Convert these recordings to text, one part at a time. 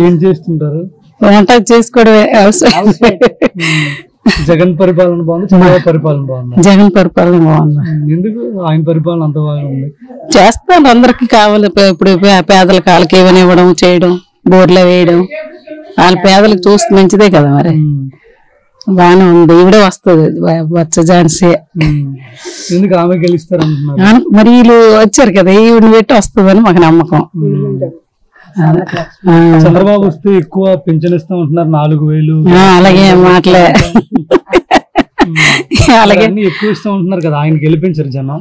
ఏం చేస్తుంటారు? వంట చేసుకోవడమే. జగన్ పరిపాలన బాగుంది, చంద్రబాబు పరిపాలన బాగుంది? జగన్ పరిపాలన బాగుంది. ఎందుకు ఆయన పరిపాలన అంత బాగుంది? చేస్తాను, అందరికి కావాలి. ఇప్పుడు పేదలకు వాళ్ళకి ఏమైనా ఇవ్వడం, చేయడం, బోర్లు వేయడం, వాళ్ళ పేదలకు చూస్తే మంచిదే కదా. మరి బాగానే ఉంది. ఈవిడే వస్తుంది, వచ్చ ఝాన్సీ. ఎందుకు ఆమె గెలుస్తారు అంటున్నారు? మరి వీళ్ళు వచ్చారు కదా, ఈవిడ పెట్టి వస్తుందని మాకు నమ్మకం. చంద్రబాబు వస్తే ఎక్కువ పింఛన్ ఇస్తాం అంటున్నారు, 4000. అలాగే మాటలే, అలాగే ఎక్కువ ఇస్తాం అంటున్నారు కదా, ఆయన గెలిపించారు జనం.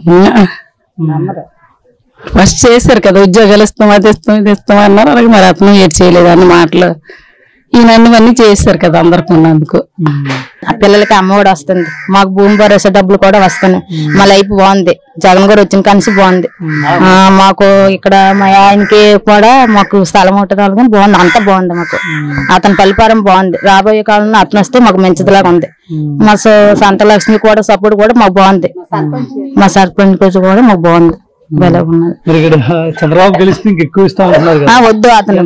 ఫస్ట్ చేశారు కదా, ఉద్యోగాలు ఇస్తాం, అది ఇస్తాం, ఇది ఇస్తాం అన్నారు. అలాగే మరి అతను ఏడు చేయలేదు అన్న మాటలు. ఈయన అన్ని చేశారు కదా అందరికి ఉన్నందుకు. ఆ పిల్లలకి అమ్మఒడి వస్తుంది, మాకు భూమి భరోసా డబ్బులు కూడా వస్తున్నాయి. మా లైఫ్ బాగుంది, జగన్ గారు వచ్చిన కనిసి బాగుంది. మాకు ఇక్కడ మా ఆయనకి కూడా మాకు స్థలం ఉంటుంది కానీ బాగుంది, అంతా బాగుంది మాకు. అతని పరిపాలన బాగుంది. రాబోయే కాలంలో అతను వస్తే మాకు మంచిదిలాగా ఉంది. మా సంతలక్ష్మి కూడా సపోర్ట్ కూడా మాకు బాగుంది. మా సర్పంచ్ కూడా మాకు బాగుంది. చంద్రబాబు గెలిస్తే ఇంకెక్కువ ఇస్తా ఉంటున్నారు కదా, వద్దు అతను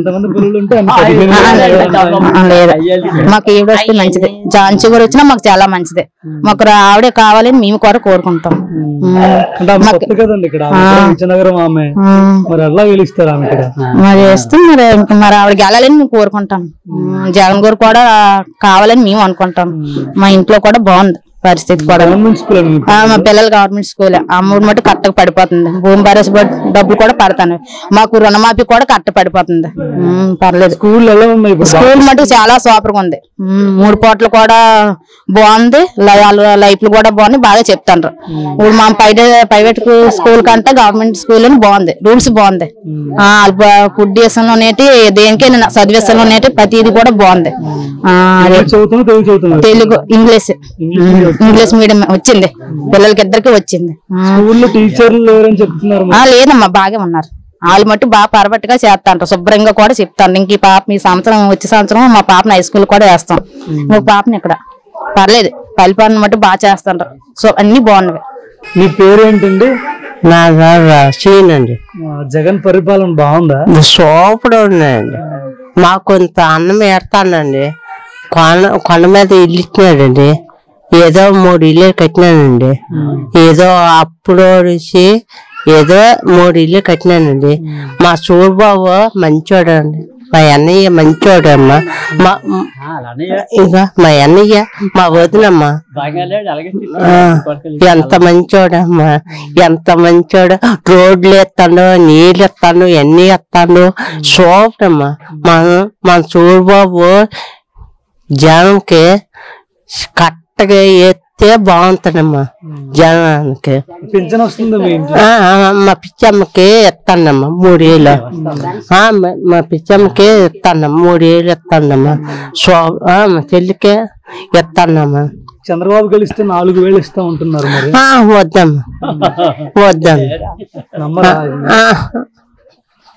లేదు. మాకు ఈవిడ వస్తే మంచిది, ఝాన్సీ కూడా వచ్చినా మాకు చాలా మంచిది. మాకు ఆవిడే కావాలని మేము కూడా కోరుకుంటాం. మరి వేస్తే మరి ఆవిడ గెలాలని మేము కోరుకుంటాం. జగన్ గారు కూడా కావాలని మేము అనుకుంటాం. మా ఇంట్లో కూడా బాగుంది పరిస్థితి కూడా. మా పిల్లలు గవర్నమెంట్ స్కూల్. అమ్మఒడి మటు కట్టకు పడిపోతుంది, భూమి భరోసా డబ్బులు కూడా పడతాను. మాకు రుణమాఫీ కూడా కట్ట పడిపోతుంది. పర్లేదు. స్కూల్ మటుకు చాలా సూపర్ గా ఉంది. 3 పూటలు కూడా బాగుంది, లైఫ్లు కూడా బాగుంది, బాగా చెప్తారు. ఇప్పుడు మా ప్రైవేట్ స్కూల్ కంటే గవర్నమెంట్ స్కూల్ అని బాగుంది, రూల్స్ బాగుంది. ఫుడ్ విషయంలోనేటి, దేనికైనా చదివేసంలోనేటి ప్రతిది కూడా బాగుంది. తెలుగు, ఇంగ్లీష్ మీడియం వచ్చింది, పిల్లలకి ఇద్దరికి వచ్చింది. లేదమ్మా, బాగా ఉన్నారు. వాళ్ళు మట్టు బాగా పర్ఫెక్ట్ గా చేస్తాంటారు, శుభ్రంగా కూడా చెప్తాను. ఇంక ఈ పాప ఈ సంవత్సరం వచ్చే సంవత్సరం మా పాపని హై స్కూల్ కూడా వేస్తాం. ఇంకొక పాపని ఇక్కడ పర్లేదు, పరిపాలన మట్టు బాగా చేస్తుంటారు. సో అన్ని బాగున్నవి. మీ పేరేంటండి? నా శ్రీనండి. జగన్ పరిపాలన బాగుందా? సూపర్ ఉన్నాయండి. మాకు కొంత అన్నం ఏడతానండి. కొండ మీద ఇల్లు ఇచ్చినాడండి, ఏదో 3 ఇల్లు కట్టినానండి. ఏదో అప్పుడు ఏదో 3 ఇల్లు కట్టినానండి. మా సూర్బాబు మంచోడండి, మా అన్నయ్య మంచోడమ్మా. ఇంకా మా అన్నయ్య, మా వదినమ్మా ఎంత మంచోడమ్మా, ఎంత మంచోడు. రోడ్లు ఎత్తాడు, నీళ్ళు ఎత్తాడు, ఎన్ని ఎత్తాడు. సూపర్ అమ్మా. మా సూర్బాబు జనంకి కట్టగా ఎత్తే బాగుంటాడమ్మా. జనానికి మా పిచ్చమ్మకి ఎత్తాడమ్మా 3 ఏళ్ళు. మా పిచ్చమ్మకి ఎత్తాడమ్మా 3 ఏళ్ళు ఎత్తాడమ్మా. మా చెల్లికే ఎత్తాడమ్మా. చంద్రబాబు గెలిస్తే 4000 ఇస్తా ఉంటున్నారు. వద్దమ్మా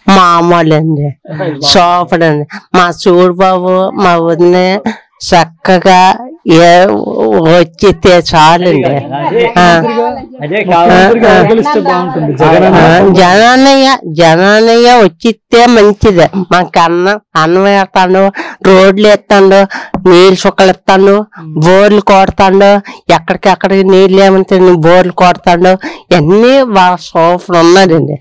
మామూలండి, సూపర్ అండి. మా సూర్బాబు మా వదిన చక్కగా వచ్చితే చాలండి. జనాన్నయ్య వచ్చితే మంచిదే. మాకు అన్నం వేస్తాడు, రోడ్లు ఎత్తాడు, నీళ్ళు చుక్కలు ఎత్తాడు, బోర్లు కొడతాడు. ఎక్కడికి నీళ్ళు ఏమంటే బోర్లు కొడతాడు. ఇవన్నీ బాగా సూపర్ ఉన్నదండి.